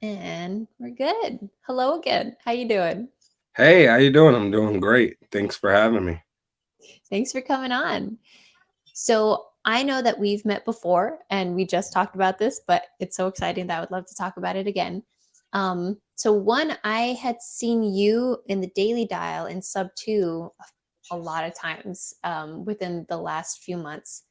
And we're good. Hello again. How you doing? Hey, how you doing? I'm doing great. Thanks for having me. Thanks for coming on. So I know that we've met before and we just talked about this, but it's so exciting that I would love to talk about it again. So one, I had seen you in the Daily Dial in Sub 2 a lot of times within the last few months.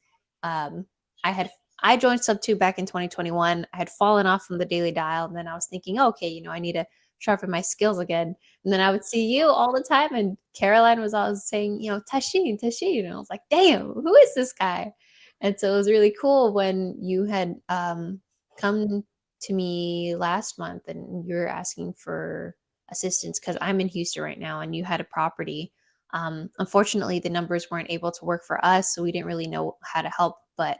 Um, I had I joined Sub 2 back in 2021. I had fallen off from the Daily Dial, and then I was thinking, oh, okay, I need to sharpen my skills again. And then I would see you all the time, and Caroline was always saying, Tasheen, Tasheen, and I was like, damn, who is this guy? And so it was really cool when you had come to me last month, and you're asking for assistance because I'm in Houston right now, and you had a property. Unfortunately, the numbers weren't able to work for us, so we didn't really know how to help. But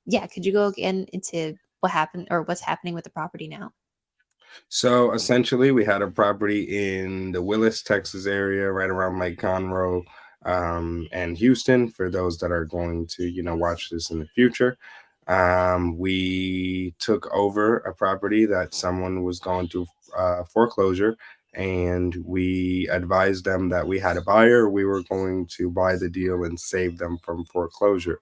yeah, could you go again into what happened or what's happening with the property now? So essentially, we had a property in the Willis, Texas area, right around Lake Conroe, and Houston. For those that are going to, watch this in the future, we took over a property that someone was going through foreclosure, and we advised them that we had a buyer. We were going to buy the deal and save them from foreclosure.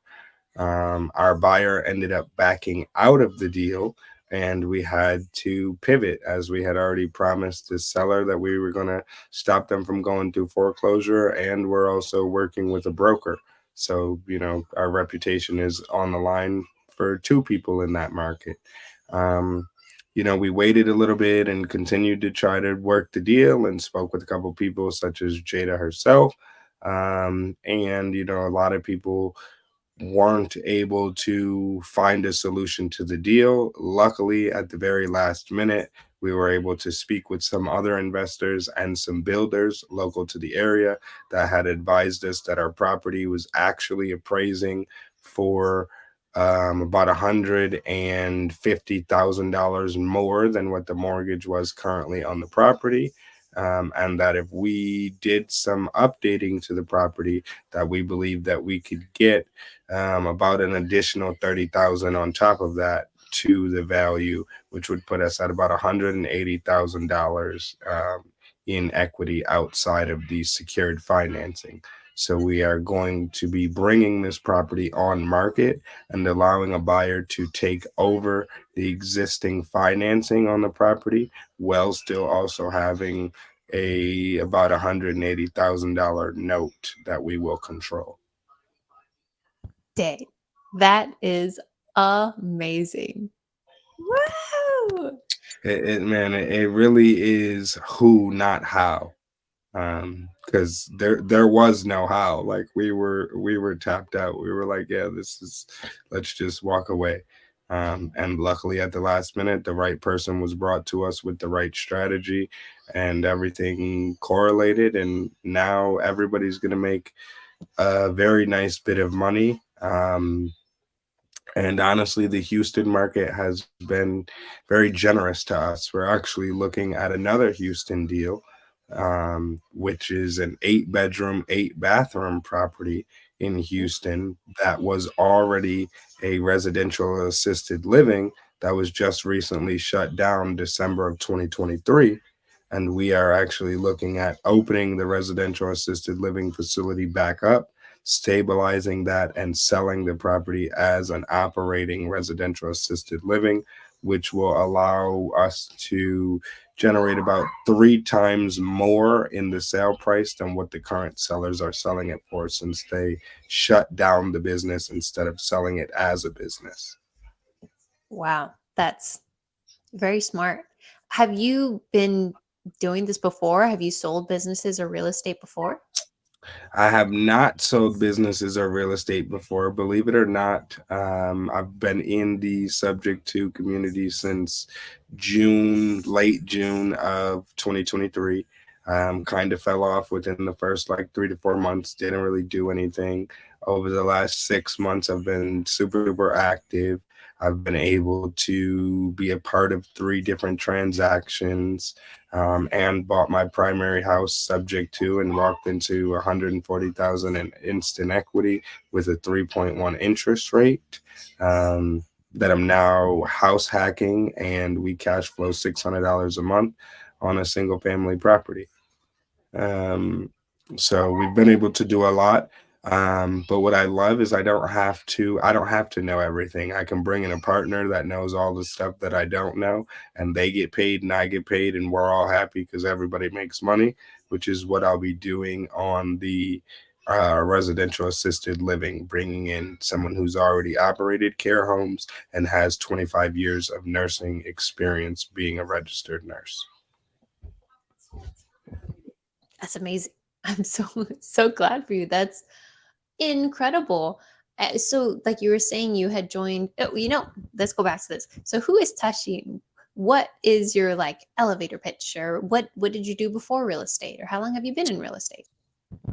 Our buyer ended up backing out of the deal, and we had to pivot as we had already promised the seller that we were going to stop them from going through foreclosure. And we're also working with a broker. So, our reputation is on the line for two people in that market. Um, we waited a little bit and continued to try to work the deal and spoke with a couple people, such as Jada herself. And, a lot of people weren't able to find a solution to the deal. Luckily, at the very last minute, we were able to speak with some other investors and some builders local to the area that had advised us that our property was actually appraising for about $150,000 more than what the mortgage was currently on the property. And that if we did some updating to the property, that we believe that we could get about an additional 30,000 on top of that to the value, which would put us at about $180,000 in equity outside of the secured financing. So we are going to be bringing this property on market and allowing a buyer to take over the existing financing on the property, while still also having a about $180,000 note that we will control. Day. That is amazing. Woo! It really is who, not how. Because there was no how. Like we were tapped out. We were like, yeah, this is, let's just walk away. And luckily, at the last minute, the right person was brought to us with the right strategy, and everything correlated. And now everybody's gonna make a very nice bit of money. And honestly, the Houston market has been very generous to us. We're actually looking at another Houston deal, which is an 8 bedroom, 8 bathroom property in Houston that was already a residential assisted living that was just recently shut down December of 2023. And we are actually looking at opening the residential assisted living facility back up, stabilizing that, and selling the property as an operating residential assisted living, which will allow us to generate about 3 times more in the sale price than what the current sellers are selling it for, since they shut down the business instead of selling it as a business. Wow, that's very smart. Have you been doing this before? Have you sold businesses or real estate before? I have not sold businesses or real estate before, believe it or not. I've been in the subject to community since late June of 2023. Kind of fell off within the first like 3 to 4 months, didn't really do anything. Over the last 6 months, I've been super, super active. I've been able to be a part of 3 different transactions, and bought my primary house subject to and walked into 140,000 in instant equity with a 3.1 interest rate. Um, that I'm now house hacking, and we cash flow $600 a month on a single family property. Um, so we've been able to do a lot. But what I love is I don't have to know everything. I can bring in a partner that knows all the stuff that I don't know, and they get paid and I get paid, and we're all happy because everybody makes money, which is what I'll be doing on the residential assisted living, bringing in someone who's already operated care homes and has 25 years of nursing experience being a registered nurse. That's amazing. I'm so so glad for you. That's incredible. So, like you were saying, you had joined. Oh, let's go back to this. So, who is Tasheen? What is your like elevator pitch, or what did you do before real estate, or how long have you been in real estate?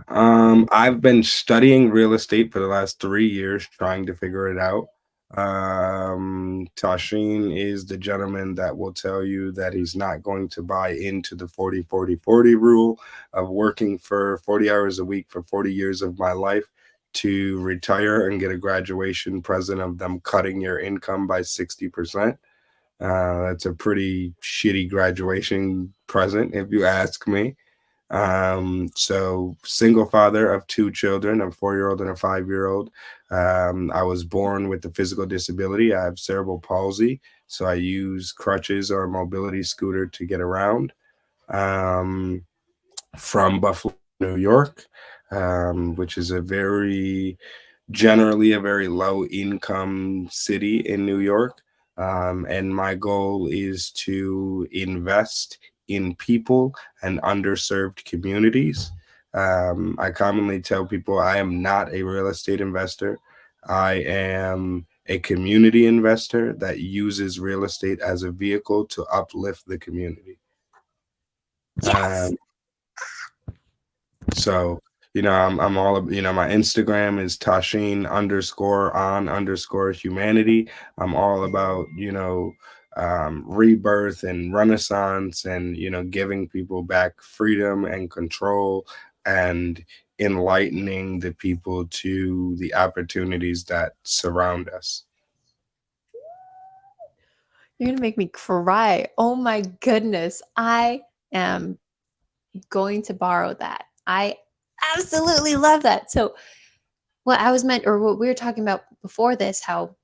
I've been studying real estate for the last 3 years, trying to figure it out. Tashin is the gentleman that will tell you that he's not going to buy into the 40-40-40 rule of working for 40 hours a week for 40 years of my life to retire and get a graduation present of them cutting your income by 60%. That's a pretty shitty graduation present, if you ask me. So single father of two children, a 4 year old and a 5 year old. I was born with a physical disability. I have cerebral palsy, so I use crutches or a mobility scooter to get around. Um, from Buffalo, New York, which is generally a very low income city in New York. And my goal is to invest in people and underserved communities. I commonly tell people I am not a real estate investor. I am a community investor that uses real estate as a vehicle to uplift the community. Yes. Um, So, I'm my Instagram is Tashin underscore on underscore humanity. I'm all about, rebirth and renaissance and, giving people back freedom and control and enlightening the people to the opportunities that surround us. You're gonna make me cry. Oh my goodness. I am going to borrow that. I absolutely love that. So, what I was meant, or what we were talking about before this, how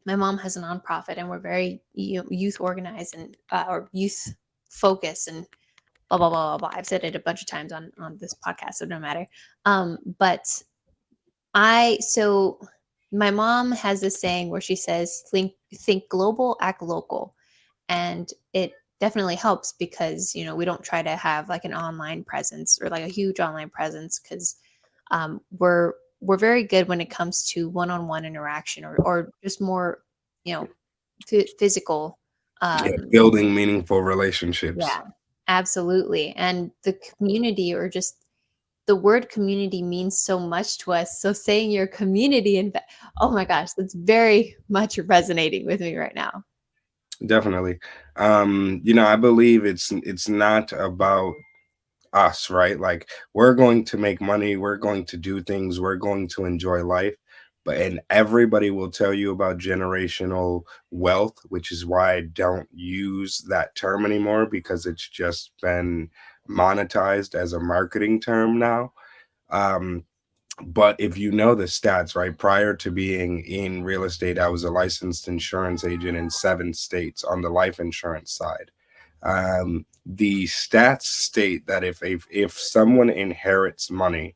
my mom has a nonprofit and we're very youth organized and or youth focused and blah blah blah blah blah. I've said it a bunch of times on this podcast, so no matter. But so my mom has this saying where she says, think global, act local," and it definitely helps because we don't try to have like an online presence or like a huge online presence because we're very good when it comes to one-on-one interaction or just more you know physical. Yeah, um building meaningful relationships. yeah, absolutely. And the community, or just the word community, means so much to us. So saying your community oh my gosh, that's very much resonating with me right now. Definitely. I believe it's not about us, right? Like we're going to make money, we're going to do things, we're going to enjoy life. And everybody will tell you about generational wealth, which is why I don't use that term anymore because it's just been monetized as a marketing term now. Um, but if you know the stats, right, prior to being in real estate, I was a licensed insurance agent in 7 states on the life insurance side. The stats state that if someone inherits money,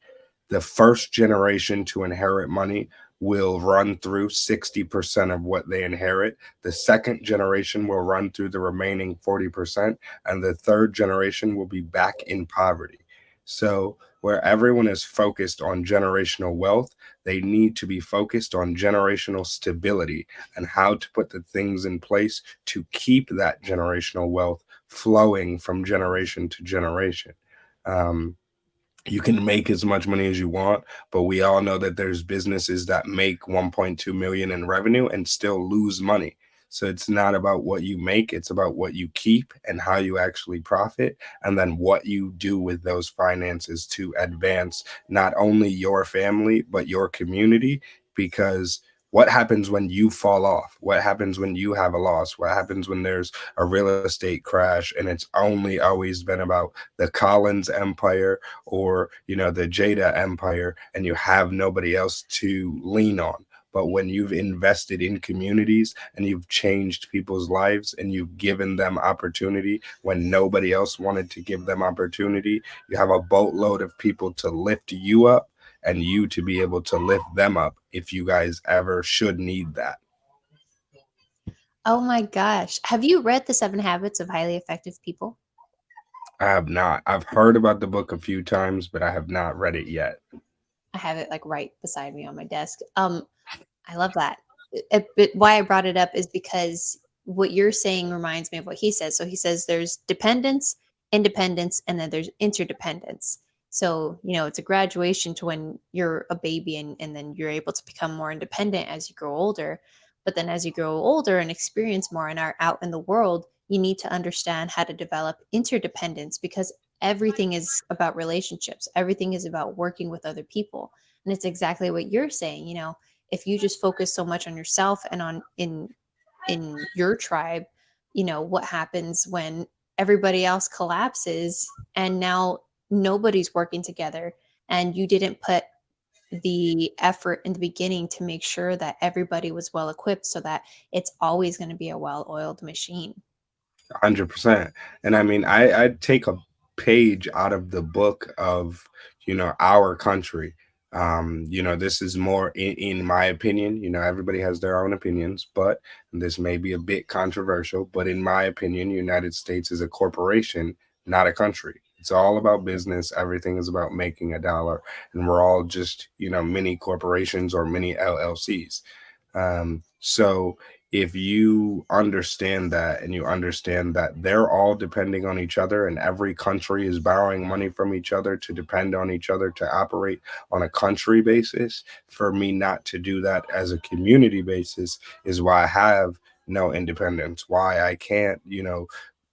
the first generation to inherit money will run through 60% of what they inherit. The second generation will run through the remaining 40%, and the third generation will be back in poverty. So, where everyone is focused on generational wealth, they need to be focused on generational stability and how to put the things in place to keep that generational wealth flowing from generation to generation. Um, you can make as much money as you want, but we all know that there's businesses that make 1.2 million in revenue and still lose money. So it's not about what you make, it's about what you keep and how you actually profit, and then what you do with those finances to advance not only your family but your community. Because What happens when you fall off? What happens when you have a loss? What happens when there's a real estate crash and it's only always been about the Collins empire or, the Jada empire, and you have nobody else to lean on? But when you've invested in communities and you've changed people's lives and you've given them opportunity when nobody else wanted to give them opportunity, you have a boatload of people to lift you up and you to be able to lift them up if you guys ever should need that. Oh my gosh. Have you read The Seven Habits of Highly Effective People? I have not. I've heard about the book a few times, but I have not read it yet. I have it like right beside me on my desk. I love that. But why I brought it up is because what you're saying reminds me of what he says. So he says there's dependence, independence, and then there's interdependence. So, it's a graduation to when you're a baby and then you're able to become more independent as you grow older. But then as you grow older and experience more and are out in the world, you need to understand how to develop interdependence because everything is about relationships. Everything is about working with other people. And it's exactly what you're saying, if you just focus so much on yourself and on in your tribe, what happens when everybody else collapses and now nobody's working together and you didn't put the effort in the beginning to make sure that everybody was well equipped so that it's always going to be a well-oiled machine. 100%. And I mean, I take a page out of the book of, our country. This is more in my opinion. Everybody has their own opinions, but this may be a bit controversial. But in my opinion, United States is a corporation, not a country. It's all about business. Everything is about making a dollar, and we're all just, mini corporations or mini LLCs. So if you understand that and you understand that they're all depending on each other and every country is borrowing money from each other to depend on each other to operate on a country basis, for me not to do that as a community basis is why I have no independence, why I can't,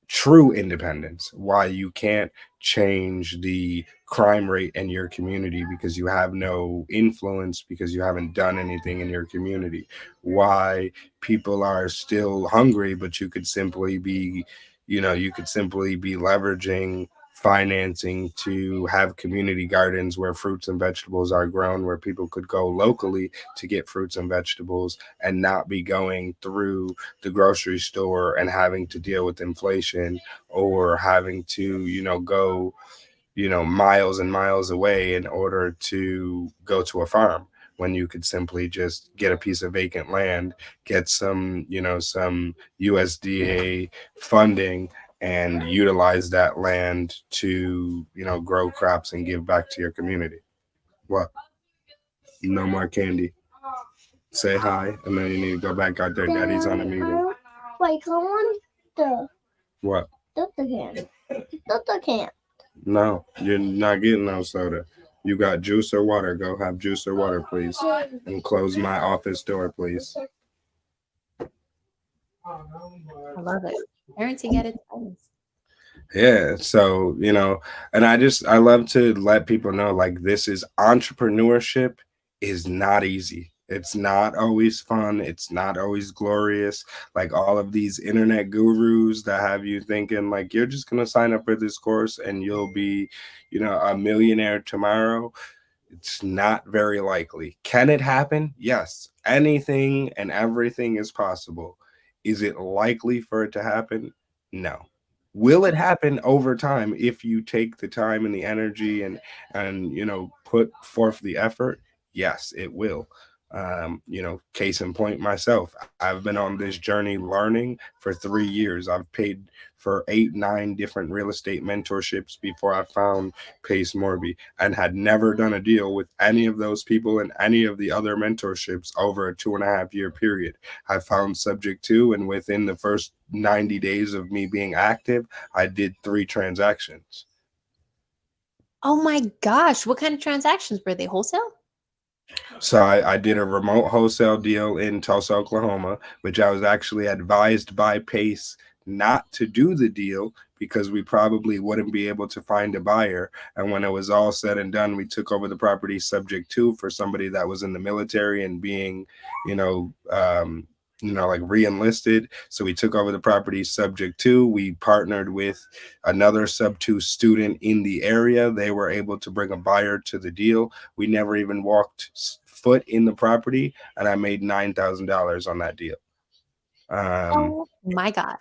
true independence, why you can't change the crime rate in your community because you have no influence, because you haven't done anything in your community, why people are still hungry, but you could simply be leveraging financing to have community gardens where fruits and vegetables are grown, where people could go locally to get fruits and vegetables and not be going through the grocery store and having to deal with inflation or having to, go, miles and miles away in order to go to a farm when you could simply just get a piece of vacant land, get some USDA funding and utilize that land to, grow crops and give back to your community. What? No more candy. Say hi, and then you need to go back out there. Daddy's on a meeting. Wait, come on the what? Doctor can. Doctor can't. No, you're not getting no soda. You got juice or water. Go have juice or water, please. And close my office door, please. I love it. Parenting at its finest. Yeah, so, and I love to let people know like this is entrepreneurship is not easy. It's not always fun. It's not always glorious. Like all of these internet gurus that have you thinking like you're just gonna sign up for this course and you'll be, a millionaire tomorrow. It's not very likely. Can it happen? Yes. Anything and everything is possible. Is it likely for it to happen? No. Will it happen over time if you take the time and the energy and put forth the effort? Yes, it will. Case in point, myself, I've been on this journey learning for 3 years. I've paid for 8, 9 different real estate mentorships before I found Pace Morby and had never done a deal with any of those people in any of the other mentorships over a 2.5 year period. I found subject to, and within the first 90 days of me being active, I did 3 transactions. Oh my gosh, what kind of transactions were they? Wholesale? So I did a remote wholesale deal in Tulsa, Oklahoma, which I was actually advised by Pace not to do the deal because we probably wouldn't be able to find a buyer. And when it was all said and done, we took over the property subject to for somebody that was in the military and being, you know, like re-enlisted. So we took over the property subject to. We partnered with another sub two student in the area. They were able to bring a buyer to the deal. We never even walked foot in the property, and I made $9,000 on that deal. Um, Oh my God.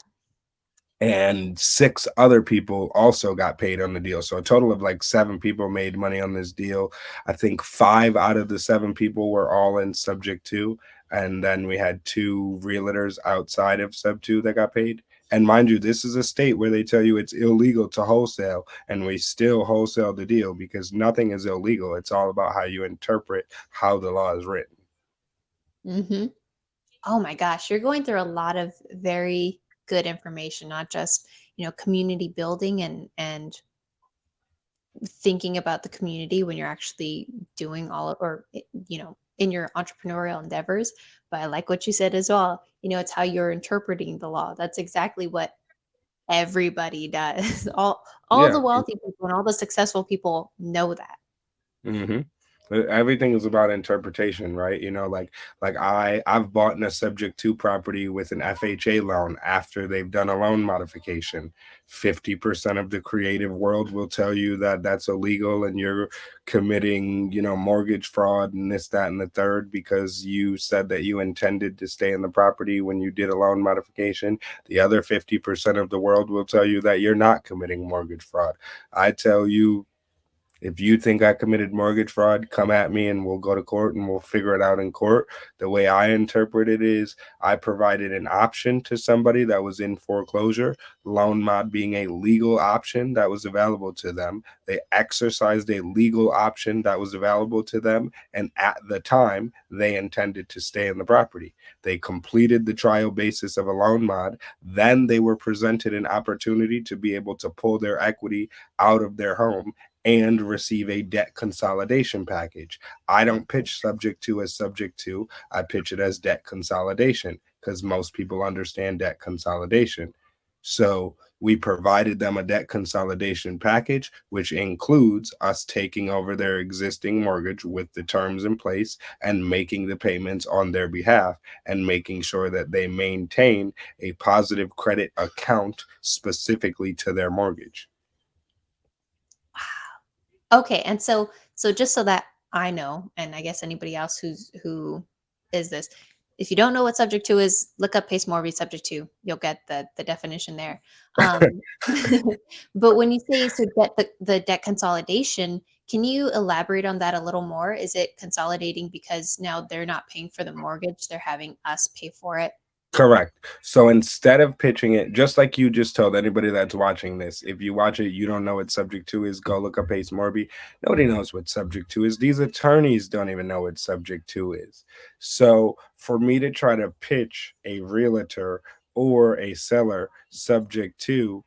and six other people also got paid on the deal. So a total of like seven people made money on this deal. I think five out of the seven people were all in subject to, and then we had two realtors outside of sub two that got paid. And mind you, this is a state where they tell you it's illegal to wholesale, and we still wholesale the deal because nothing is illegal. It's all about how you interpret how the law is written. Hmm. Oh my gosh, you're going through a lot of very good information, not just, community building and thinking about the community when you're actually doing all of, or in your entrepreneurial endeavors. But I like what you said as well. It's how you're interpreting the law. That's exactly what everybody does. All Yeah. the wealthy people and all the successful people know that. hmm Everything is about interpretation, right? Like I've bought in a subject to property with an FHA loan after they've done a loan modification. 50% of the creative world will tell you that that's illegal and you're committing, mortgage fraud and this, that, and the third because you said that you intended to stay in the property when you did a loan modification. The other 50% of the world will tell you that you're not committing mortgage fraud. I tell you, if you think I committed mortgage fraud, come at me and we'll go to court and we'll figure it out in court. The way I interpret it is I provided an option to somebody that was in foreclosure, loan mod being a legal option that was available to them. They exercised a legal option that was available to them. And at the time, they intended to stay in the property. They completed the trial basis of a loan mod. Then they were presented an opportunity to be able to pull their equity out of their home and receive a debt consolidation package. I don't pitch subject to as subject to, I pitch it as debt consolidation because most people understand debt consolidation. So we provided them a debt consolidation package, which includes us taking over their existing mortgage with the terms in place and making the payments on their behalf and making sure that they maintain a positive credit account specifically to their mortgage. Okay, and so just so that I know, and I guess anybody else who is this, if you don't know what subject to is, look up Pace Morby subject to. You'll get the definition there. Um, but when you say so debt the debt consolidation, can you elaborate on that a little more? Is it consolidating because now they're not paying for the mortgage, they're having us pay for it? Correct. So instead of pitching it, just like you just told anybody that's watching this, if you watch it, you don't know what subject to is, go look up Ace Morby. Nobody knows what subject to is. These attorneys don't even know what subject to is. So for me to try to pitch a realtor or a seller subject to,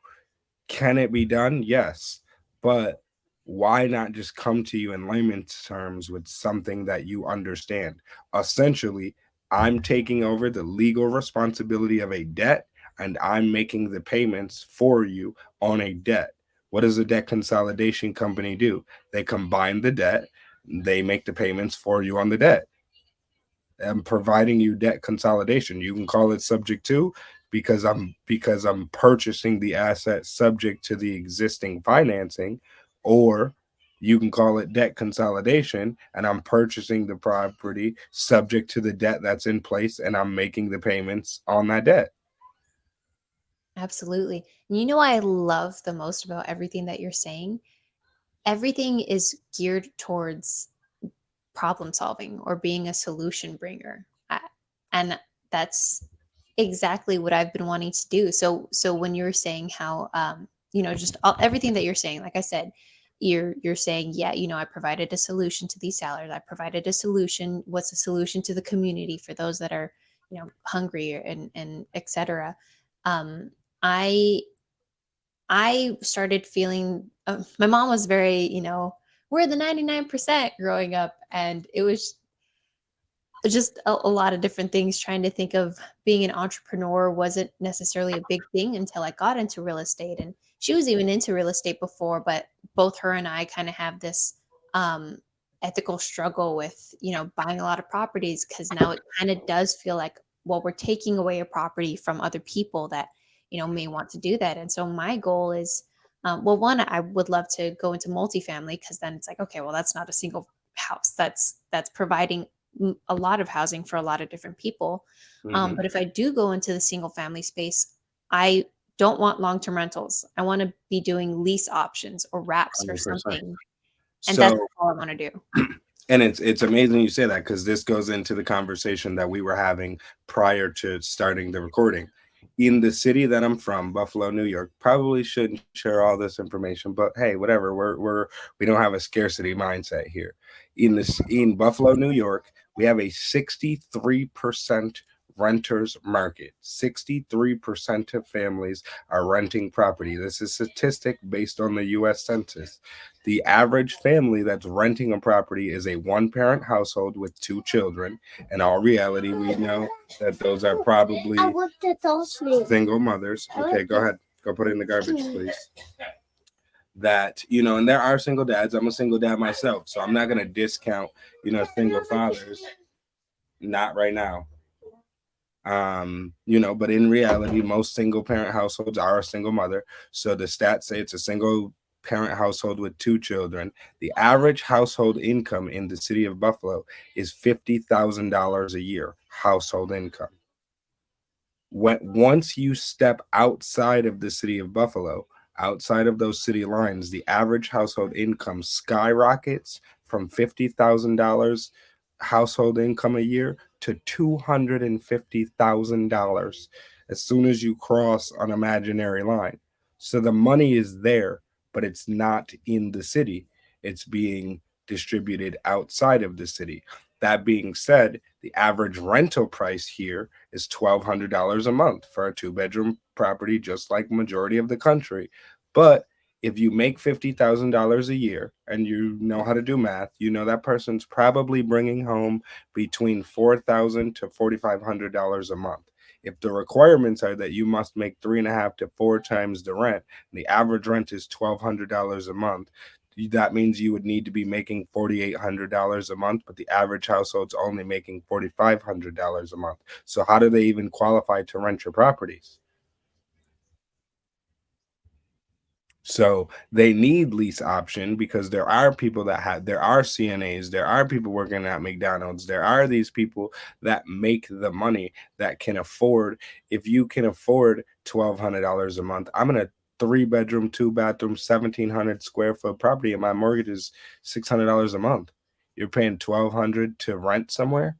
can it be done? Yes. But why not just come to you in layman's terms with something that you understand? Essentially, I'm taking over the legal responsibility of a debt and I'm making the payments for you on a debt. What does a debt consolidation company do? They combine the debt, they make the payments for you on the debt. I'm providing you debt consolidation. You can call it subject to because I'm purchasing the asset subject to the existing financing, or you can call it debt consolidation and I'm purchasing the property subject to the debt that's in place and I'm making the payments on that debt. Absolutely. And you know what I love the most about everything that you're saying? Everything is geared towards problem solving or being a solution bringer. And that's exactly what I've been wanting to do. So when you're saying how just everything that you're saying, like I said, you're saying, yeah, I provided a solution to these sellers. I provided a solution. What's a solution to the community for those that are, hungry and etc. Um, I I started feeling my mom was very, we're the 99% growing up. And it was just a lot of different things. Trying to think of being an entrepreneur wasn't necessarily a big thing until I got into real estate. And she was even into real estate before, but both her and I kind of have this um, ethical struggle with, buying a lot of properties, because now it kind of does feel like, well, we're taking away a property from other people that, may want to do that. And so my goal is, well, one, I would love to go into multifamily, because then it's like, okay, well, that's not a single house. That's providing a lot of housing for a lot of different people. Hmm. But if I do go into the single family space, I don't want long term rentals. I want to be doing lease options or wraps or 100%. something. And that's So, all I want to do. and it's amazing you say that, because this goes into the conversation that we were having prior to starting the recording. In the city that I'm from, Buffalo, New York, probably shouldn't share all this information, but hey, whatever. We don't have a scarcity mindset here. In Buffalo, New York, we have a 63% renters market. 63% of families are renting property. This is a statistic based on the US Census. The average family that's renting a property is a one parent household with two children. In all reality, we know that those are probably single mothers. Okay, go ahead. Go put it in the garbage, please. That, and there are single dads. I'm a single dad myself, so I'm not going to discount, single fathers. Not right now. But in reality, most single parent households are a single mother. So the stats say it's a single parent household with two children. The average household income in the city of Buffalo is $50,000 a year household income. Once you step outside of the city of Buffalo, outside of those city lines, the average household income skyrockets from $50,000 household income a year to $250,000 as soon as you cross an imaginary line. So the money is there, but it's not in the city. It's being distributed outside of the city. That being said, the average rental price here is $1,200 a month for a two-bedroom property, just like majority of the country. But if you make $50,000 a year and you know how to do math, you know that person's probably bringing home between $4,000 to $4,500 a month. If the requirements are that you must make 3.5 to 4 times the rent, and the average rent is $1,200 a month, that means you would need to be making $4,800 a month, but the average household's only making $4,500 a month. So how do they even qualify to rent your properties? So they need lease option, because there are CNAs, there are people working at McDonald's, there are these people that make the money that can afford. If you can afford $1,200 a month, I'm in a 3 bedroom, 2 bathroom, 1,700 square foot property, and my mortgage is $600 a month. You're paying 1,200 to rent somewhere.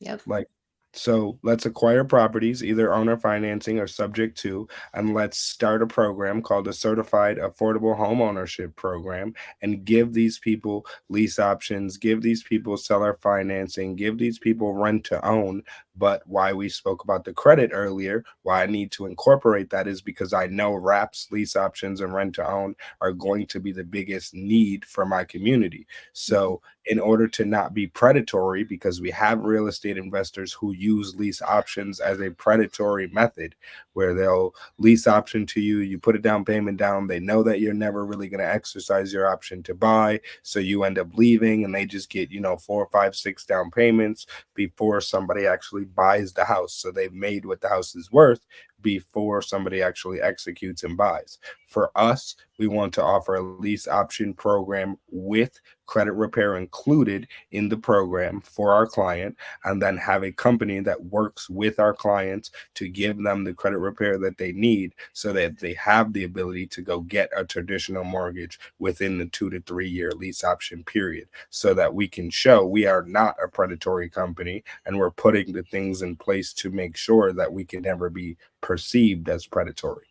Yep. Like, so let's acquire properties, either owner financing or subject to, and let's start a program called a Certified Affordable Home Ownership Program, and give these people lease options, give these people seller financing, give these people rent to own. But why we spoke about the credit earlier, why I need to incorporate that is because I know wraps, lease options, and rent to own are going to be the biggest need for my community. Mhm. So in order to not be predatory, because we have real estate investors who use lease options as a predatory method, where they'll lease option to you, you put a down payment down, they know that you're never really going to exercise your option to buy, so you end up leaving and they just get, 4, 5, 6 down payments before somebody actually buys the house. So they've made what the house is worth before somebody actually executes and buys. For us, we want to offer a lease option program with credit repair included in the program for our client, and then have a company that works with our clients to give them the credit repair that they need, so that they have the ability to go get a traditional mortgage within the 2 to 3 year lease option period, so that we can show we are not a predatory company, and we're putting the things in place to make sure that we can never be perceived as predatory.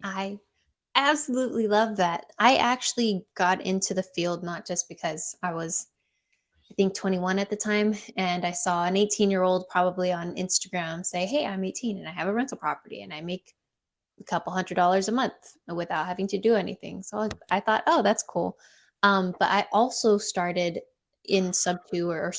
I absolutely love that. I actually got into the field not just because I was, I think, 21 at the time, and I saw an 18-year-old probably on Instagram say, "Hey, I'm 18 and I have a rental property and I make a couple $100s a month without having to do anything." So I thought, oh, that's cool. But I also started in sub two, or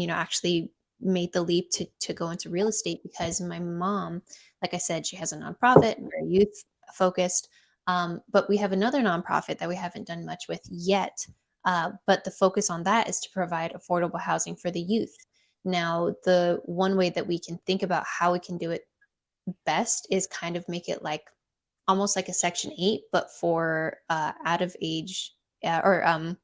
actually made the leap to go into real estate, because my mom, like I said, she has a nonprofit, very youth focused. But we have another nonprofit that we haven't done much with yet. But the focus on that is to provide affordable housing for the youth. Now, the one way that we can think about how we can do it best is kind of make it like almost like a Section 8, but for out of age, or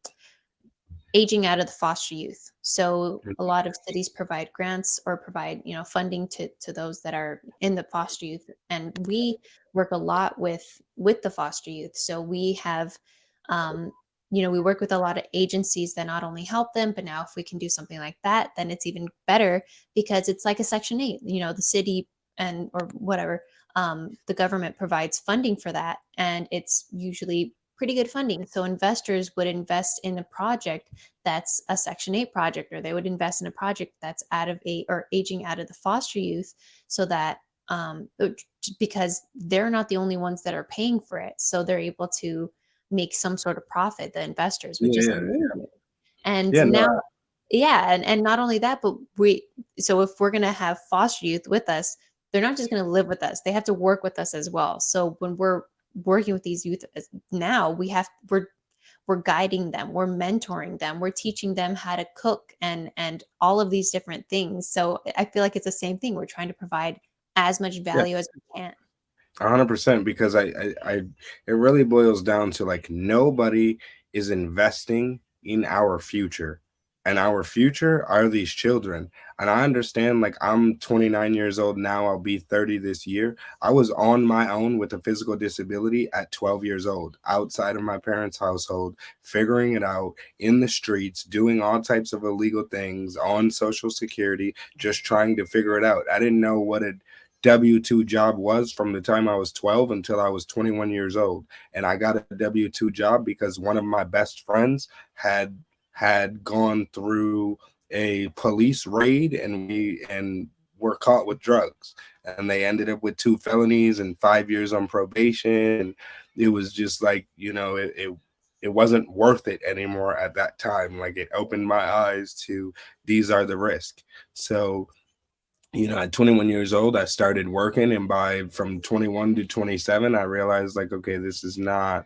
aging out of the foster youth. So a lot of cities provide grants or provide, funding to those that are in the foster youth, and we work a lot with the foster youth. So we have, um, we work with a lot of agencies that not only help them, but now if we can do something like that, then it's even better, because it's like a Section 8. The city and or whatever, the government provides funding for that, and it's usually pretty good funding. So investors would invest in a project that's a Section 8 project, or they would invest in a project that's out of or aging out of the foster youth, so that because they're not the only ones that are paying for it. So they're able to make some sort of profit, the investors, which Yeah, is yeah, amazing. And yeah. now, No, yeah, and not only that, but so if we're gonna have foster youth with us, they're not just gonna live with us, they have to work with us as well. So when we're working with these youth now, we're guiding them, we're mentoring them, we're teaching them how to cook and all of these different things. So I feel like it's the same thing. We're trying to provide as much yeah. value as we can. 100% because it really boils down to like nobody is investing in our future, and our future are these children. And I understand, like, I'm 29 years old now, I'll be 30 this year. I was on my own with a physical disability at 12 years old, outside of my parents' household, figuring it out in the streets, doing all types of illegal things on social security, just trying to figure it out. I didn't know what it W-2 job was from the time I was 12 until I was 21 years old. And I got a W-2 job because one of my best friends had gone through a police raid, and were caught with drugs. And they ended up with 2 felonies and 5 years on probation. And it was just like, it wasn't worth it anymore at that time. Like, it opened my eyes to these are the risks. So at 21 years old, I started working, and by from 21 to 27, I realized, like, okay, this is not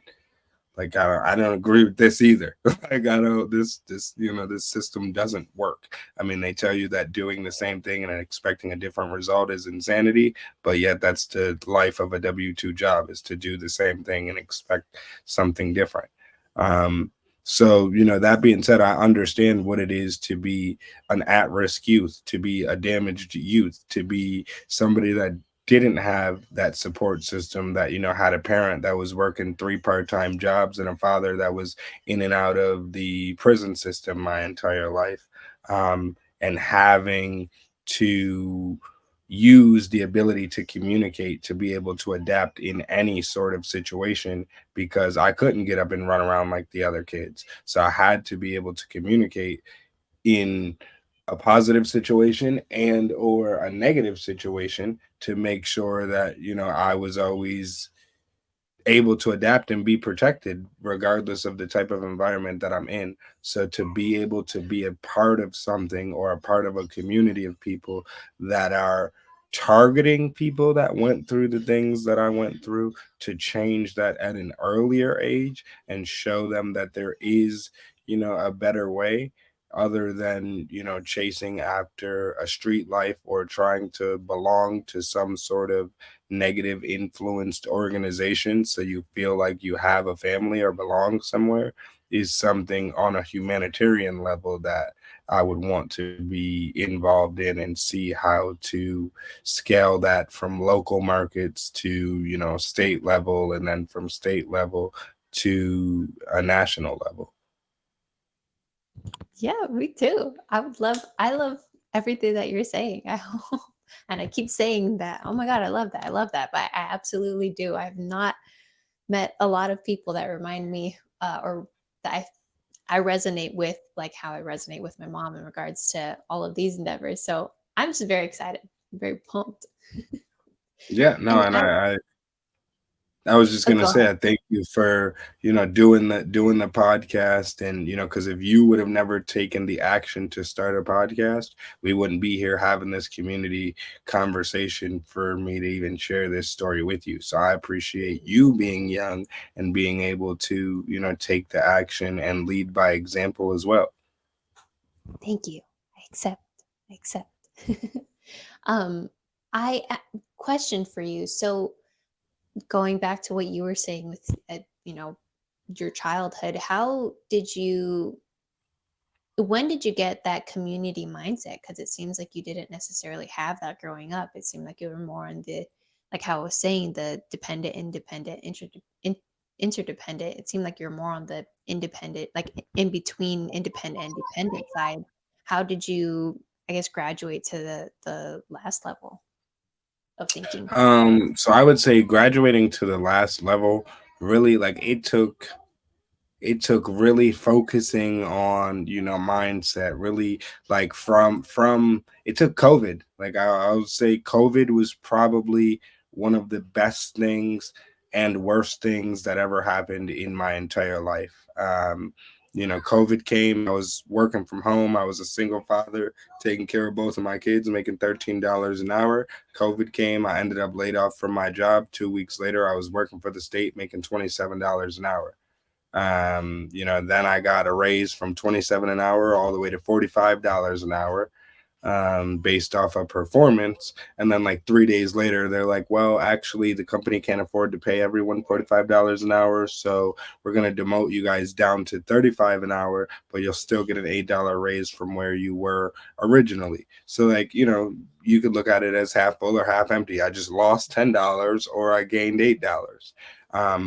like, I don't agree with this either. Like, I don't this system doesn't work. I mean, they tell you that doing the same thing and expecting a different result is insanity, but yet that's the life of a W-2 job, is to do the same thing and expect something different. Um, so, that being said, I understand what it is to be an at-risk youth, to be a damaged youth, to be somebody that didn't have that support system, that had a parent that was working 3 part-time jobs, and a father that was in and out of the prison system my entire life, and having to use the ability to communicate to be able to adapt in any sort of situation, because I couldn't get up and run around like the other kids. So I had to be able to communicate in a positive situation and or a negative situation, to make sure that I was always able to adapt and be protected regardless of the type of environment that I'm in. So to be able to be a part of something, or a part of a community of people that are targeting people that went through the things that I went through, to change that at an earlier age and show them that there is, a better way, other than, chasing after a street life or trying to belong to some sort of negative influenced organization so you feel like you have a family or belong somewhere, is something on a humanitarian level that I would want to be involved in, and see how to scale that from local markets to, state level, and then from state level to a national level. Yeah, me too. I love everything that you're saying. I hope, and I keep saying that. Oh my God, I love that. I love that. But I absolutely do. I have not met a lot of people that remind me, or that I resonate with, like how I resonate with my mom in regards to all of these endeavors. So I'm just very excited, very pumped. Yeah, no, And and I I was just Oh, gonna go say, ahead. I thank you for doing the podcast, and because if you would have never taken the action to start a podcast, we wouldn't be here having this community conversation for me to even share this story with you. So I appreciate you being young and being able to take the action and lead by example as well. Thank you. I accept. I accept. um, question for you. So going back to what you were saying with, your childhood, how did you when did you get that community mindset? Because it seems like you didn't necessarily have that growing up. It seemed like you were more on the, like how I was saying, the dependent, independent, interdependent. It seemed like you're more on the independent, like in between independent and dependent side. How did you, I guess, graduate to the last level of thinking? So I would say graduating to the last level, really, like, it took really focusing on mindset, really, like, from it took COVID. Like, I would say COVID was probably one of the best things and worst things that ever happened in my entire life. COVID came. I was working from home. I was a single father, taking care of both of my kids, making $13 an hour. COVID came. I ended up laid off from my job. 2 weeks later, I was working for the state, making $27 an hour. Then I got a raise from 27 an hour all the way to $45 an hour, based off of performance. And then, like, 3 days later, they're like, well, actually, the company can't afford to pay everyone $45 an hour. So we're going to demote you guys down to 35 an hour, but you'll still get an $8 raise from where you were originally. So, like, you could look at it as half full or half empty. I just lost $10 or I gained $8.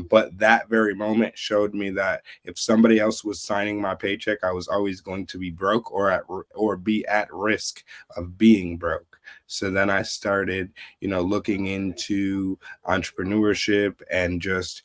But that very moment showed me that if somebody else was signing my paycheck, I was always going to be broke or be at risk of being broke. So then I started, looking into entrepreneurship, and just,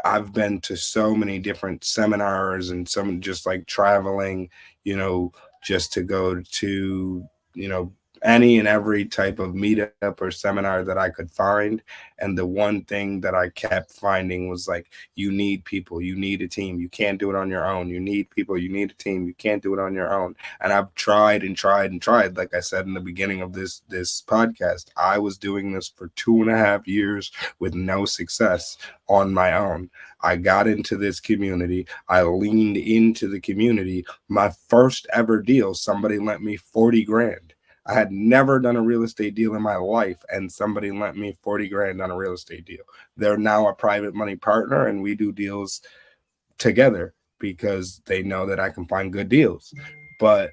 I've been to so many different seminars, and some just like traveling, you know, just to go to, you know, any and every type of meetup or seminar that I could find. And the one thing that I kept finding was like, you need people, you need a team. You can't do it on your own. You need people, you need a team. You can't do it on your own. And I've tried and tried and tried. Like I said in the beginning of this podcast, I was doing this for 2.5 years with no success on my own. I got into this community. I leaned into the community. My first ever deal, somebody lent me 40 grand. I had never done a real estate deal in my life, and somebody lent me 40 grand on a real estate deal. They're now a private money partner, and we do deals together because they know that I can find good deals. But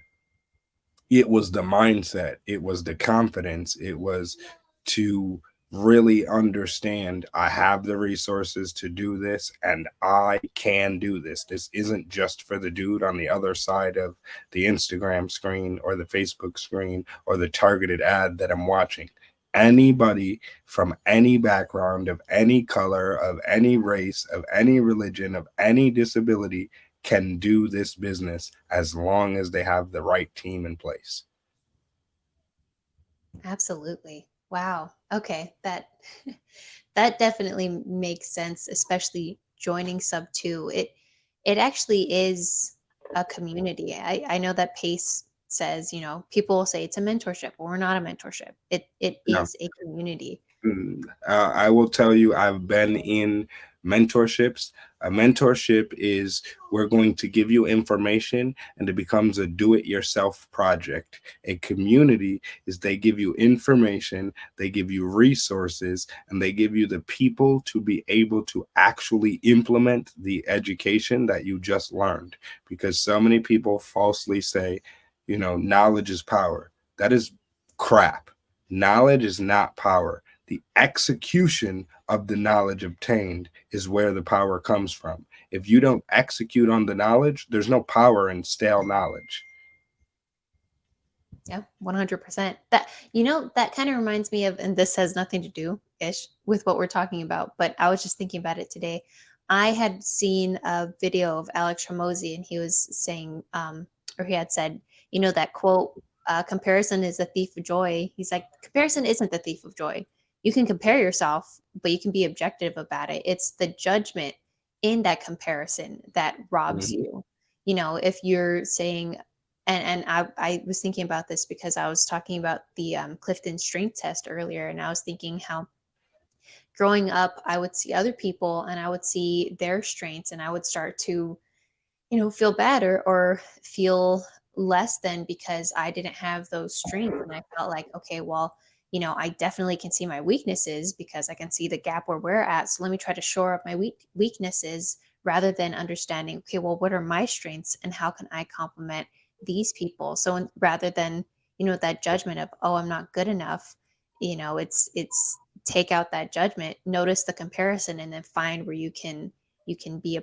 it was the mindset, it was the confidence, it was to really understand I have the resources to do this and I can do this. This isn't just for the dude on the other side of the Instagram screen or the Facebook screen or the targeted ad that I'm watching. Anybody from any background, of any color, of any race, of any religion, of any disability can do this business as long as they have the right team in place. Absolutely. Wow. Okay. That that definitely makes sense, especially joining sub 2. It actually is a community. I know that Pace says, people will say it's a mentorship, but we're not a mentorship. It No. is a community. I will tell you, I've been in mentorships. A mentorship is, we're going to give you information and it becomes a do it yourself project. A community is, they give you information, they give you resources, and they give you the people to be able to actually implement the education that you just learned. Because so many people falsely say, knowledge is power. That is crap. Knowledge is not power. The execution of the knowledge obtained is where the power comes from. If you don't execute on the knowledge, there's no power in stale knowledge. Yeah, 100%. That kind of reminds me of, and this has nothing to do ish with what we're talking about, but I was just thinking about it today. I had seen a video of Alex Ramosi, and he was saying, or he had said, that quote, comparison is the thief of joy. He's like, comparison isn't the thief of joy. you can compare yourself, but you can be objective about it. It's the judgment in that comparison that robs Mhm. you. If you're saying, and I was thinking about this because I was talking about the Clifton strength test earlier, and I was thinking how growing up I would see other people and I would see their strengths, and I would start to feel bad or feel less than because I didn't have those strengths. And I felt like, okay, well, I definitely can see my weaknesses because I can see the gap where we're at. So let me try to shore up my weaknesses rather than understanding, okay, well, what are my strengths and how can I complement these people? So rather than, that judgment of, oh, I'm not good enough, it's take out that judgment, notice the comparison, and then find where you can be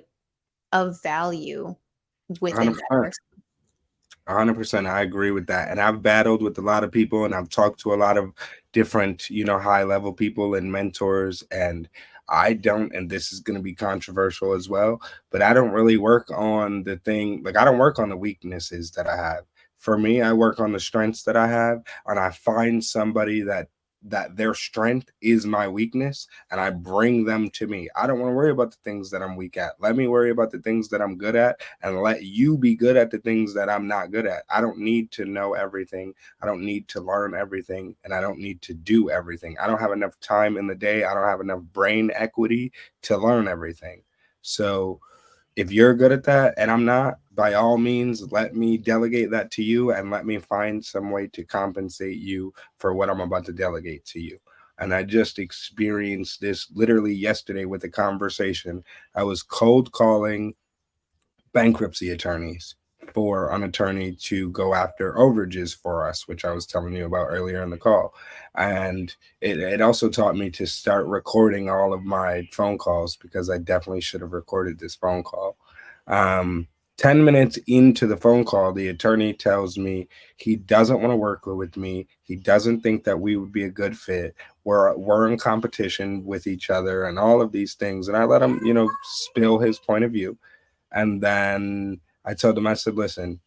of value within that 100%. person. 100%. I agree with that. And I've battled with a lot of people and I've talked to a lot of different, high level people and mentors. And I don't, and this is going to be controversial as well, but I don't really work on the thing. Like, I don't work on the weaknesses that I have. For me, I work on the strengths that I have, and I find somebody that their strength is my weakness, and I bring them to me. I don't want to worry about the things that I'm weak at. Let me worry about the things that I'm good at, and let you be good at the things that I'm not good at. I don't need to know everything. I don't need to learn everything, and I don't need to do everything. I don't have enough time in the day. I don't have enough brain equity to learn everything. So if you're good at that and I'm not, by all means, let me delegate that to you and let me find some way to compensate you for what I'm about to delegate to you. And I just experienced this literally yesterday with a conversation. I was cold calling bankruptcy attorneys for an attorney to go after overages for us, which I was telling you about earlier in the call. And it also taught me to start recording all of my phone calls because I definitely should have recorded this phone call. Um, 10 minutes into the phone call, the attorney tells me he doesn't want to work with me. He doesn't think that we would be a good fit. We're in competition with each other and all of these things. And I let him, spill his point of view. And then I told him, I said, listen,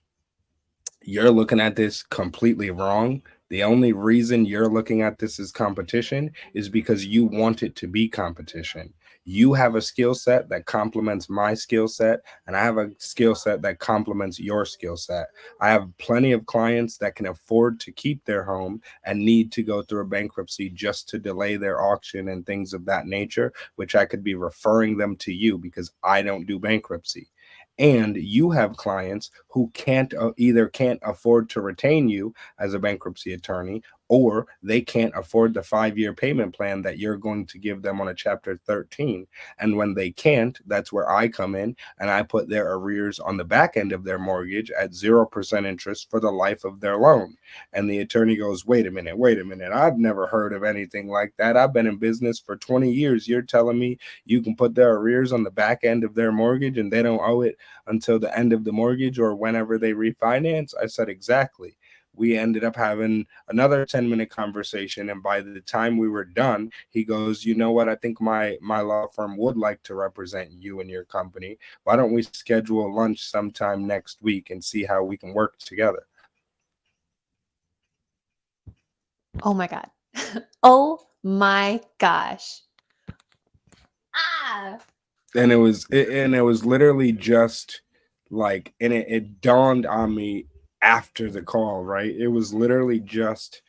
you're looking at this completely wrong. The only reason you're looking at this as competition is because you want it to be competition. You have a skill set that complements my skill set, and I have a skill set that complements your skill set. I have plenty of clients that can afford to keep their home and need to go through a bankruptcy just to delay their auction and things of that nature, which I could be referring them to you because I don't do bankruptcy. And you have clients who either can't afford to retain you as a bankruptcy attorney, or they can't afford the 5-year payment plan that you're going to give them on a chapter 13. And when they can't, that's where I come in and I put their arrears on the back end of their mortgage at 0% interest for the life of their loan. And the attorney goes, wait a minute, wait a minute, I've never heard of anything like that. I've been in business for 20 years. You're telling me you can put their arrears on the back end of their mortgage and they don't owe it until the end of the mortgage or whenever they refinance? I said, exactly. We ended up having another 10-minute conversation. And by the time we were done, he goes, you know what? I think my law firm would like to represent you and your company. Why don't we schedule lunch sometime next week and see how we can work together? Oh my God. Oh my gosh. Ah. And it was literally just like, and it dawned on me after the call, right? It was literally just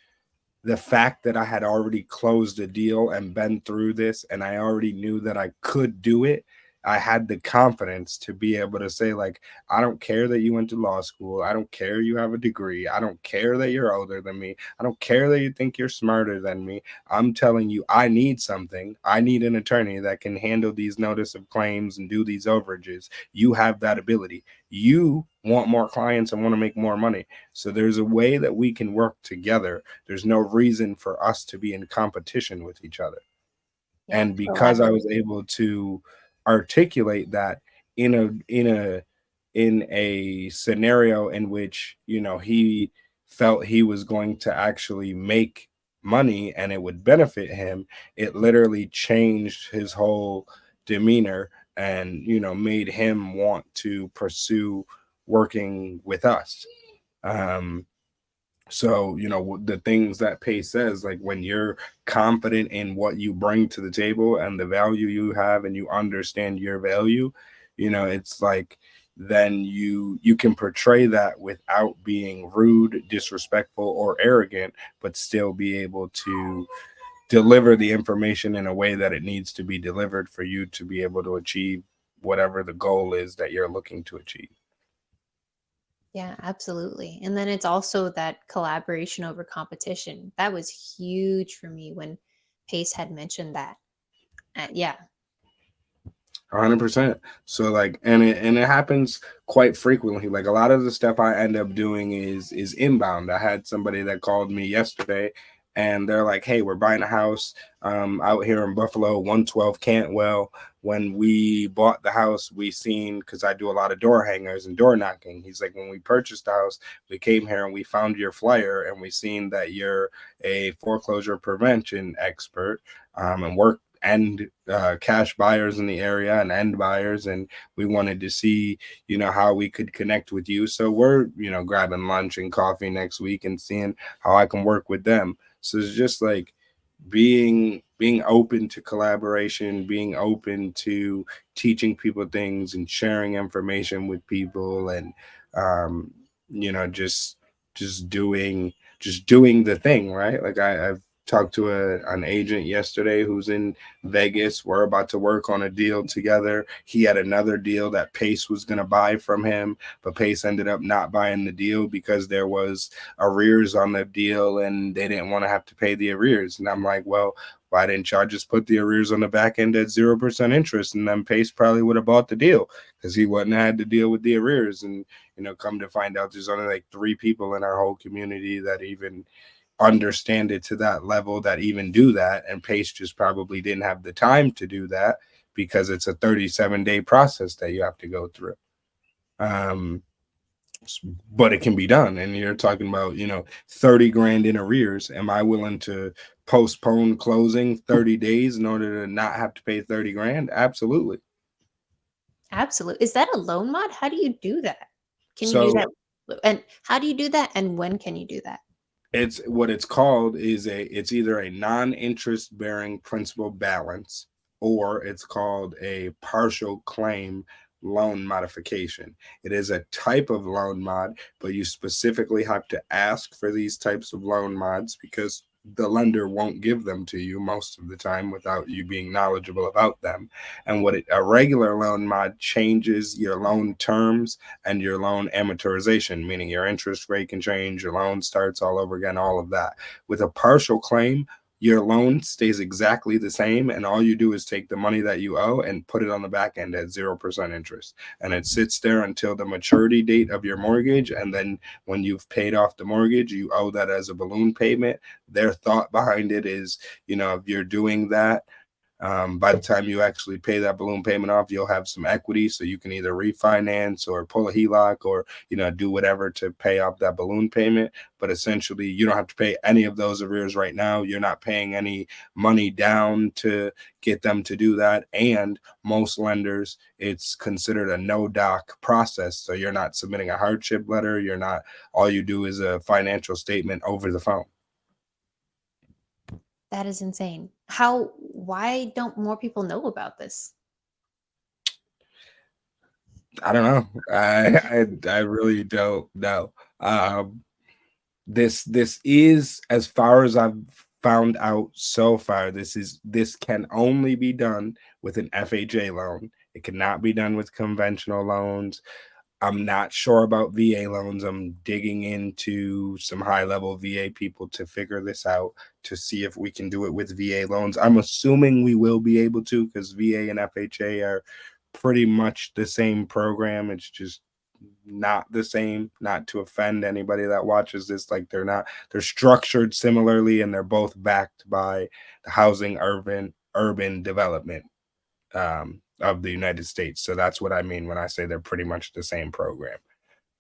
the fact that I had already closed a deal and been through this, and I already knew that I could do it. I had the confidence to be able to say, like, I don't care that you went to law school. I don't care you have a degree. I don't care that you're older than me. I don't care that you think you're smarter than me. I'm telling you, I need something. I need an attorney that can handle these notice of claims and do these overages. You have that ability. You want more clients and want to make more money. So there's a way that we can work together. There's no reason for us to be in competition with each other. Yeah, And because I was collaborative. able to articulate that in a scenario in which, he felt he was going to actually make money and it would benefit him, it literally changed his whole demeanor and, made him want to pursue working with us. um So, the things that Pace says, like when you're confident in what you bring to the table and the value you have, and you understand your value, it's like then you can portray that without being rude, disrespectful, or arrogant, but still be able to deliver the information in a way that it needs to be delivered for you to be able to achieve whatever the goal is that you're looking to achieve. Yeah, absolutely. And then it's also that collaboration over competition. That was huge for me when Pace had mentioned that. Yeah, 100%. So like, and it happens quite frequently. Like a lot of the stuff I end up doing is inbound. I had somebody that called me yesterday, and they're like, "Hey, we're buying a house out here in Buffalo, 112 Cantwell. When we bought the house, we seen, because I do a lot of door hangers and door knocking. He's like, when we purchased the house, we came here and we found your flyer, and we seen that you're a foreclosure prevention expert, and work and cash buyers in the area and end buyers, and we wanted to see how we could connect with you. So we're grabbing lunch and coffee next week and seeing how I can work with them. So it's just like being open to collaboration, being open to teaching people things and sharing information with people, and um just doing the thing, right? Like I've talked to an agent yesterday who's in Vegas. We're about to work on a deal together. He had another deal that Pace was going to buy from him, but Pace ended up not buying the deal because there was arrears on the deal and they didn't want to have to pay the arrears. And I'm like, well, why didn't y'all just put the arrears on the back end at 0% interest? And then Pace probably would have bought the deal because he wouldn't have had to deal with the arrears. And, come to find out there's only like 3 people in our whole community that even understand it to that level, that even do that. And Pace just probably didn't have the time to do that because it's a 37-day process that you have to go through. Um, but it can be done. And you're talking about, 30 grand in arrears. Am I willing to postpone closing 30 days in order to not have to pay 30 grand? Absolutely. absolutely. Is that a loan mod? How do you do that? Can you do So that? And how do you do that? And when can you do that? it's what it's called is it's either a non-interest bearing principal balance, or it's called a partial claim loan modification. It is a type of loan mod, but you specifically have to ask for these types of loan mods because the lender won't give them to you most of the time without you being knowledgeable about them. And a regular loan mod changes your loan terms and your loan amortization, meaning your interest rate can change, your loan starts all over again, all of that. With a partial claim, your loan stays exactly the same, and all you do is take the money that you owe and put it on the back end at 0% interest. And it sits there until the maturity date of your mortgage. And then when you've paid off the mortgage, you owe that as a balloon payment. Their thought behind it is, if you're doing that, by the time you actually pay that balloon payment off, you'll have some equity, so you can either refinance or pull a HELOC or do whatever to pay off that balloon payment. But essentially, you don't have to pay any of those arrears right now. You're not paying any money down to get them to do that. And most lenders, it's considered a no doc process, so you're not submitting a hardship letter. You're not. All you do is a financial statement over the phone. That is insane. Why don't more people know about this? I don't know. I really don't know. Um, this is, as far as I've found out so far, this can only be done with an FHA loan. It cannot be done with conventional loans. I'm not sure about VA loans. I'm digging into some high level VA people to figure this out to see if we can do it with VA loans. I'm assuming we will be able to because VA and FHA are pretty much the same program. It's just not the same, not to offend anybody that watches this. Like they're structured similarly, and they're both backed by the housing urban development of the United States. So that's what I mean when I say they're pretty much the same program.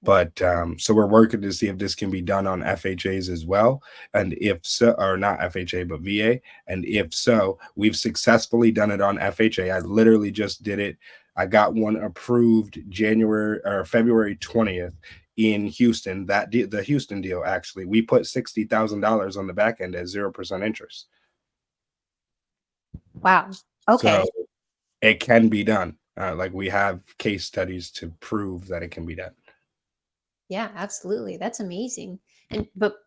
But so we're working to see if this can be done on FHAs as well. And if so, or not FHA, but VA. And if so, we've successfully done it on FHA. I literally just did it. I got one approved January or February 20th. in Houston. The Houston deal, actually, we put $60,000 on the back end at 0% interest. Wow. So Okay. it can be done. Like, we have case studies to prove that it can be done. Yeah, absolutely. That's amazing. And but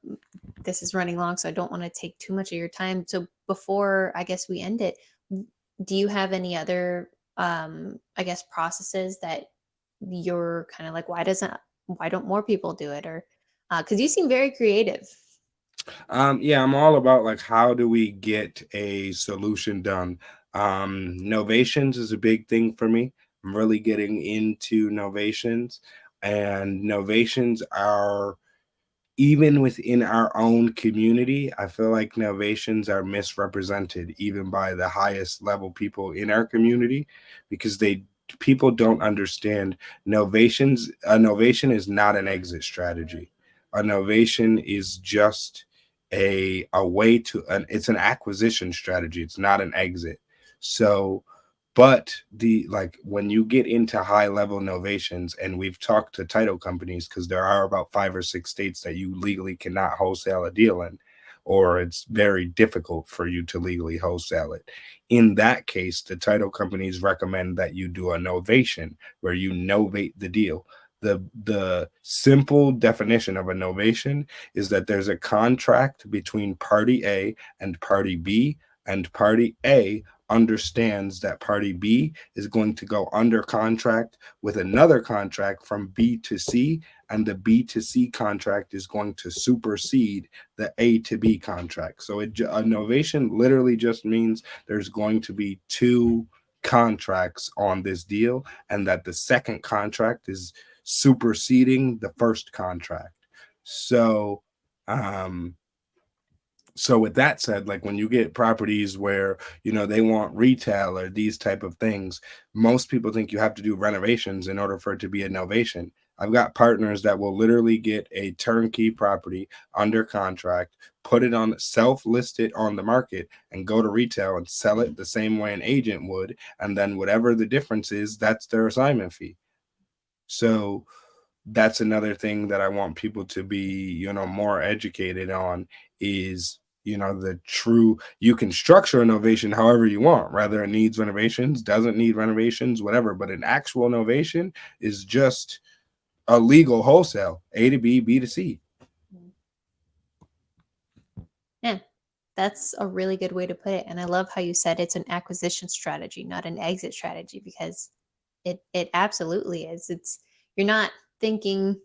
this is running long, so I don't want to take too much of your time. So before I guess we end it, do you have any other I guess processes that you're kind of like, why don't more people do it? Or because you seem very creative. Yeah, I'm all about like how do we get a solution done. Novations is a big thing for me. I'm really getting into novations, and novations are, even within our own community, I feel like novations are misrepresented even by the highest level people in our community, because they people don't understand novations. A novation is not an exit strategy. A novation is just a way to an it's an acquisition strategy. It's not an exit. So, but the like when you get into high level novations, and we've talked to title companies, because there are about 5 or 6 states that you legally cannot wholesale a deal in, or it's very difficult for you to legally wholesale it. In that case, the title companies recommend that you do a novation, where you novate the deal. The simple definition of a novation is that there's a contract between party A and party B, and party A understands that party B is going to go under contract with another contract from B to C, and the B to C contract is going to supersede the A to B contract. So a novation literally just means there's going to be two contracts on this deal, and that the second contract is superseding the first contract. So, um, so with that said, like when you get properties where they want retail or these type of things, most people think you have to do renovations in order for it to be a novation. I've got partners that will literally get a turnkey property under contract, put it on, self list it on the market, and go to retail and sell it the same way an agent would, and then whatever the difference is, that's their assignment fee. So that's another thing that I want people to be, more educated on, is, the true, you can structure innovation however you want, whether it needs renovations, doesn't need renovations, whatever. But an actual innovation is just a legal wholesale, A to B, B to C. Yeah, that's a really good way to put it. And I love how you said it's an acquisition strategy, not an exit strategy, because it absolutely is. It's you're not thinking,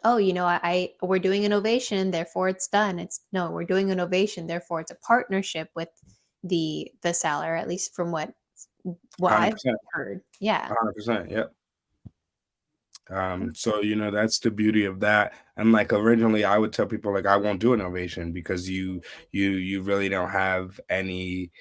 oh, we're doing innovation, therefore it's done. It's no, we're doing innovation, therefore it's a partnership with the seller, at least from what I've 100%. heard. Yeah. 100%. Yep. So that's the beauty of that. And like originally I would tell people like I won't do innovation, because you really don't have any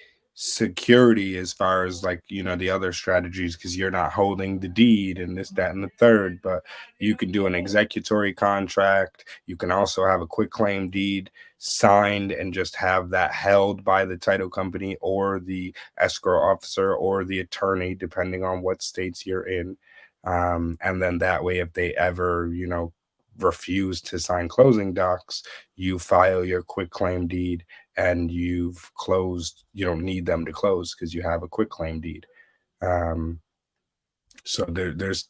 security as far as like the other strategies, because you're not holding the deed and this, that, and the third. But you can do an executory contract. You can also have a quick claim deed signed and just have that held by the title company or the escrow officer or the attorney, depending on what states you're in. And then that way, if they ever, refuse to sign closing docs, you file your quick claim deed, and you've closed. You don't need them to close because you have a quick claim deed. Um, so there's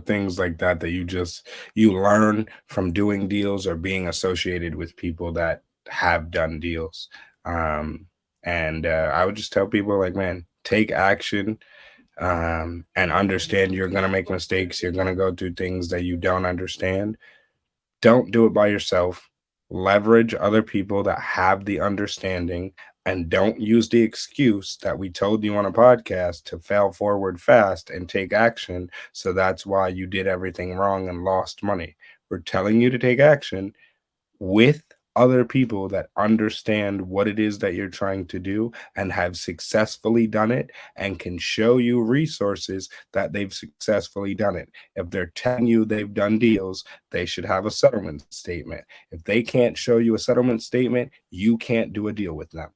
things like that that you learn from doing deals or being associated with people that have done deals. Um, and I would just tell people like, man, take action, and understand you're going to make mistakes. You're going to go through things that you don't understand. Don't do it by yourself. Leverage other people that have the understanding, and don't use the excuse that we told you on a podcast to fail forward fast and take action. So that's why you did everything wrong and lost money. We're telling you to take action with other people that understand what it is that you're trying to do and have successfully done it, and can show you resources that they've successfully done it. If they're telling you they've done deals, they should have a settlement statement. If they can't show you a settlement statement, you can't do a deal with them.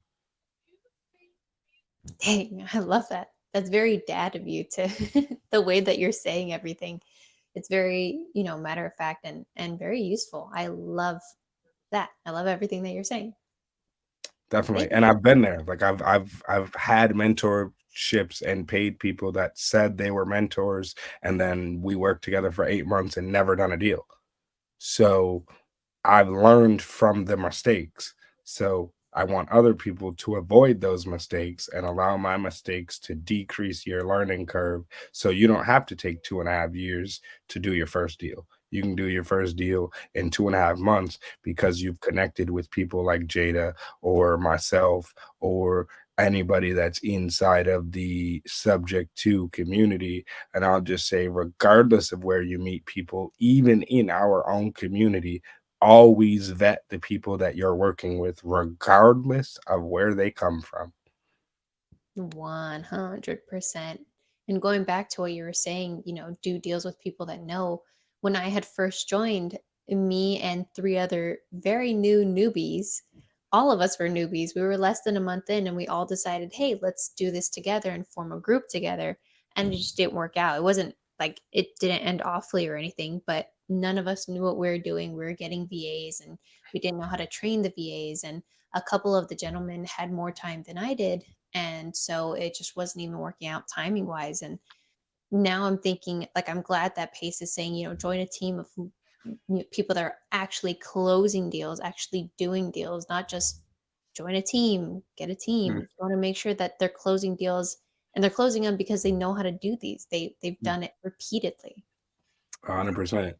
Dang, I love that. That's very dad of you to the way that you're saying everything. it's very, matter of fact and very useful. I love that. I love everything that you're saying. Definitely, Thank and you. I've been there. Like I've had mentorships and paid people that said they were mentors, and then we worked together for 8 months and never done a deal. So I've learned from the mistakes. So I want other people to avoid those mistakes and allow my mistakes to decrease your learning curve. So you don't have to take 2.5 years to do your first deal. You can do your first deal in 2.5 months because you've connected with people like Jada or myself or anybody that's inside of the subject to community. And I'll just say, regardless of where you meet people, even in our own community, always vet the people that you're working with, regardless of where they come from. 100%. And going back to what you were saying, do deals with people that know. When I had first joined, me and three other very new newbies, all of us were newbies. We were less than a month in, and we all decided, hey, let's do this together and form a group together. And it just didn't work out. It wasn't like it didn't end awfully or anything, but none of us knew what we were doing. We were getting VAs and we didn't know how to train the VAs. And a couple of the gentlemen had more time than I did, and so it just wasn't even working out timing wise. And now I'm thinking, like, I'm glad that Pace is saying, join a team of people that are actually closing deals, actually doing deals, not just join a team, get a team. Mm, You want to make sure that they're closing deals, and they're closing them because they know how to do these. They've mm, done it repeatedly. 100%.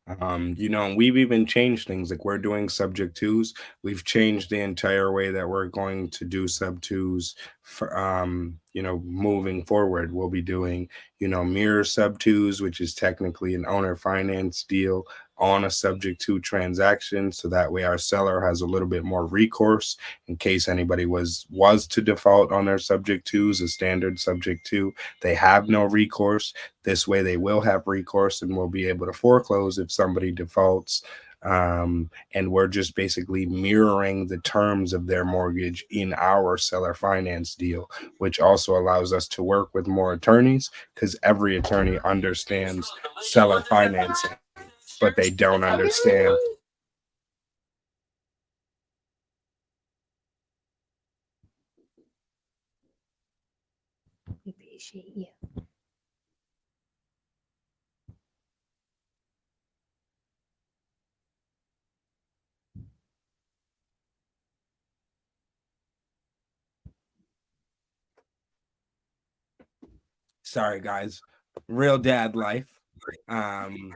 And we've even changed things. Like we're doing subject twos. We've changed the entire way that we're going to do sub twos for moving forward. We'll be doing, mirror sub twos, which is technically an owner finance deal on a subject to transaction. So that way our seller has a little bit more recourse in case anybody was to default on their subject twos, a standard subject to. They have no recourse. This way, they will have recourse and will be able to foreclose if somebody defaults. And we're just basically mirroring the terms of their mortgage in our seller finance deal, which also allows us to work with more attorneys because every attorney understands seller financing, but they don't understand. We appreciate you. Sorry, guys, real dad life. Um,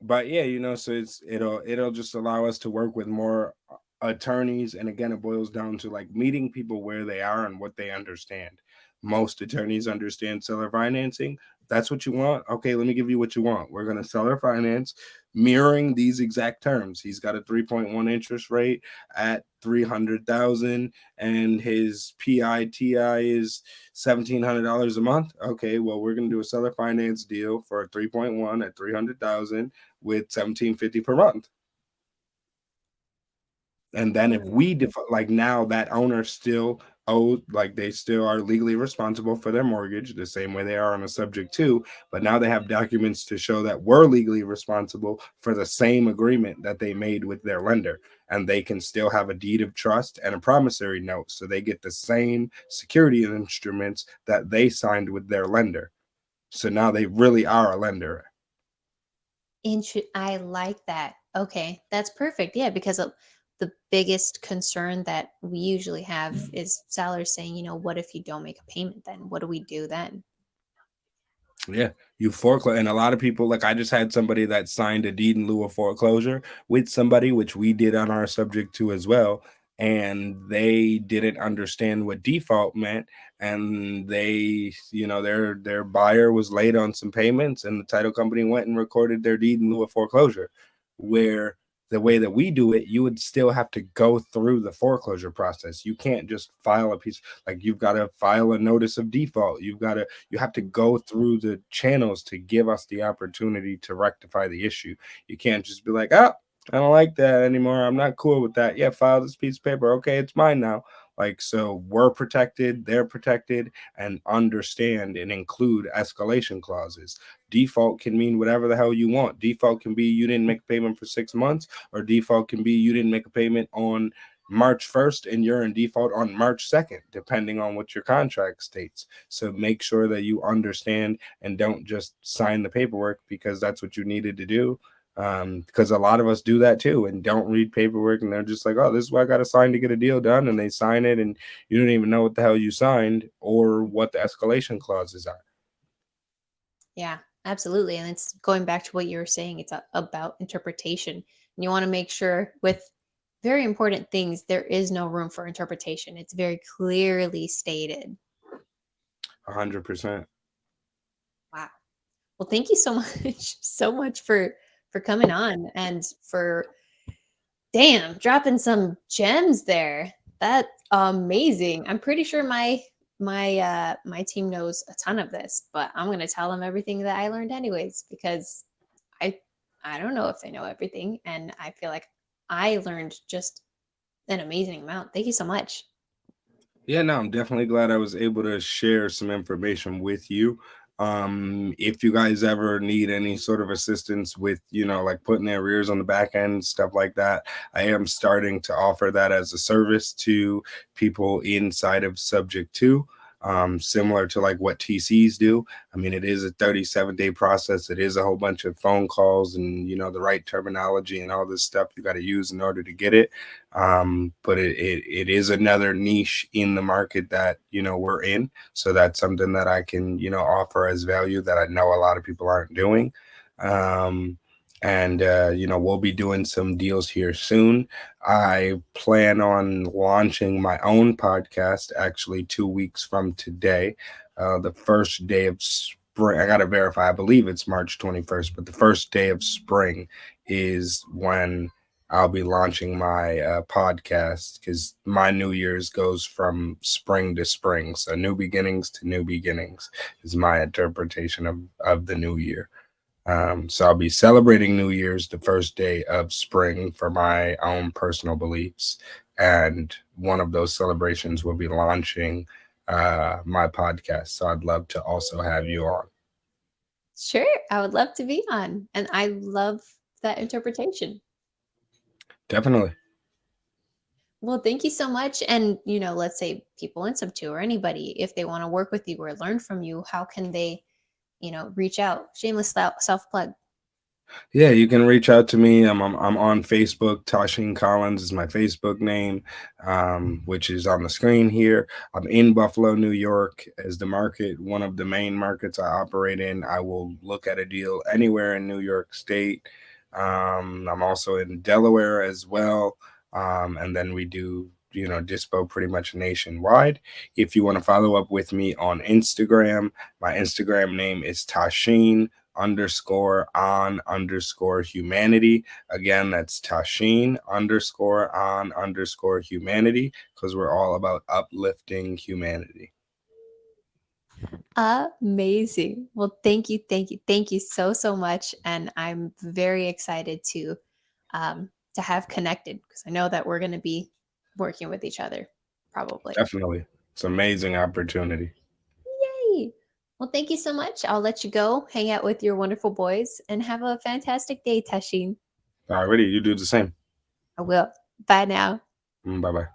but yeah, so it'll just allow us to work with more attorneys. And again, it boils down to like meeting people where they are and what they understand. Most attorneys understand seller financing. That's what you want. Okay, let me give you what you want. We're gonna seller finance mirroring these exact terms. He's got a 3.1 interest rate at 300,000 and his PITI is $1,700 a month. Okay, well, we're gonna do a seller finance deal for a 3.1 at 300,000 with 1750 per month. And then if we like now that owner still owe, like they still are legally responsible for their mortgage the same way they are on a subject to, but now they have documents to show that we're legally responsible for the same agreement that they made with their lender, and they can still have a deed of trust and a promissory note, so they get the same security instruments that they signed with their lender. So now they really are a lender. I like that. Okay, that's perfect. Yeah, because the biggest concern that we usually have is sellers saying, what if you don't make a payment then? What do we do then? Yeah, you foreclose, and a lot of people, like I just had somebody that signed a deed in lieu of foreclosure with somebody, which we did on our subject to as well, and they didn't understand what default meant, and their buyer was late on some payments, and the title company went and recorded their deed in lieu of foreclosure, where the way that we do it, you would still have to go through the foreclosure process. You can't just file a piece, like you've got to file a notice of default. You have to go through the channels to give us the opportunity to rectify the issue. You can't just be like, oh, I don't like that anymore. I'm not cool with that. Yeah, file this piece of paper. Okay, it's mine now. Like, so we're protected, they're protected, and understand and include escalation clauses. Default can mean whatever the hell you want. Default can be you didn't make a payment for 6 months, or default can be you didn't make a payment on March 1st and you're in default on March 2nd, depending on what your contract states. So make sure that you understand and don't just sign the paperwork because that's what you needed to do. Because a lot of us do that too and don't read paperwork, and they're just like, oh, this is what I got to sign to get a deal done. And they sign it, and you don't even know what the hell you signed or what the escalation clauses are. Yeah, absolutely. And it's going back to what you were saying, it's about interpretation. And you want to make sure with very important things, there is no room for interpretation. It's very clearly stated. 100%. Wow. Well, thank you so much, so much for coming on and for damn dropping some gems there. That's amazing. I'm pretty sure my team knows a ton of this, but I'm gonna tell them everything that I learned anyways because I I don't know if they know everything, and I feel like I learned just an amazing amount. Thank you so much. Yeah, no, I'm definitely glad I was able to share some information with you. If you guys ever need any sort of assistance with, like putting their arrears on the back end, stuff like that, I am starting to offer that as a service to people inside of Subject 2. Similar to like what TCs do. I mean, it is a 37-day process. It is a whole bunch of phone calls and, the right terminology and all this stuff you got to use in order to get it. But it is another niche in the market that we're in, so that's something that I can offer as value that I know a lot of people aren't doing. And we'll be doing some deals here soon. I plan on launching my own podcast actually 2 weeks from today, the first day of spring. I gotta verify, I believe it's March 21st, but the first day of spring is when I'll be launching my podcast, because my New Year's goes from spring to spring. So new beginnings to new beginnings is my interpretation of the new year. So I'll be celebrating New Year's the first day of spring for my own personal beliefs. And one of those celebrations will be launching my podcast. So I'd love to also have you on. Sure, I would love to be on, and I love that interpretation. Definitely. Well, thank you so much. And, let's say people in Sub 2 or anybody, if they want to work with you or learn from you, how can they, reach out? Shameless self plug. Yeah, you can reach out to me. I'm on Facebook. Tasheen Collins is my Facebook name, which is on the screen here. I'm in Buffalo, New York, as the market, one of the main markets I operate in. I will look at a deal anywhere in New York State. I'm also in Delaware as well. And then we do, dispo pretty much nationwide. If you want to follow up with me on Instagram, my Instagram name is Tasheen_on_humanity. Again, that's Tasheen_on_humanity, because we're all about uplifting humanity. Amazing. Well, thank you, thank you, thank you so so much, and I'm very excited to have connected because I know that we're going to be working with each other probably. Definitely. It's an amazing opportunity. Yay! Well, thank you so much. I'll let you go, hang out with your wonderful boys, and have a fantastic day, Tashin. Alrighty, you do the same. I will. Bye now. Bye bye.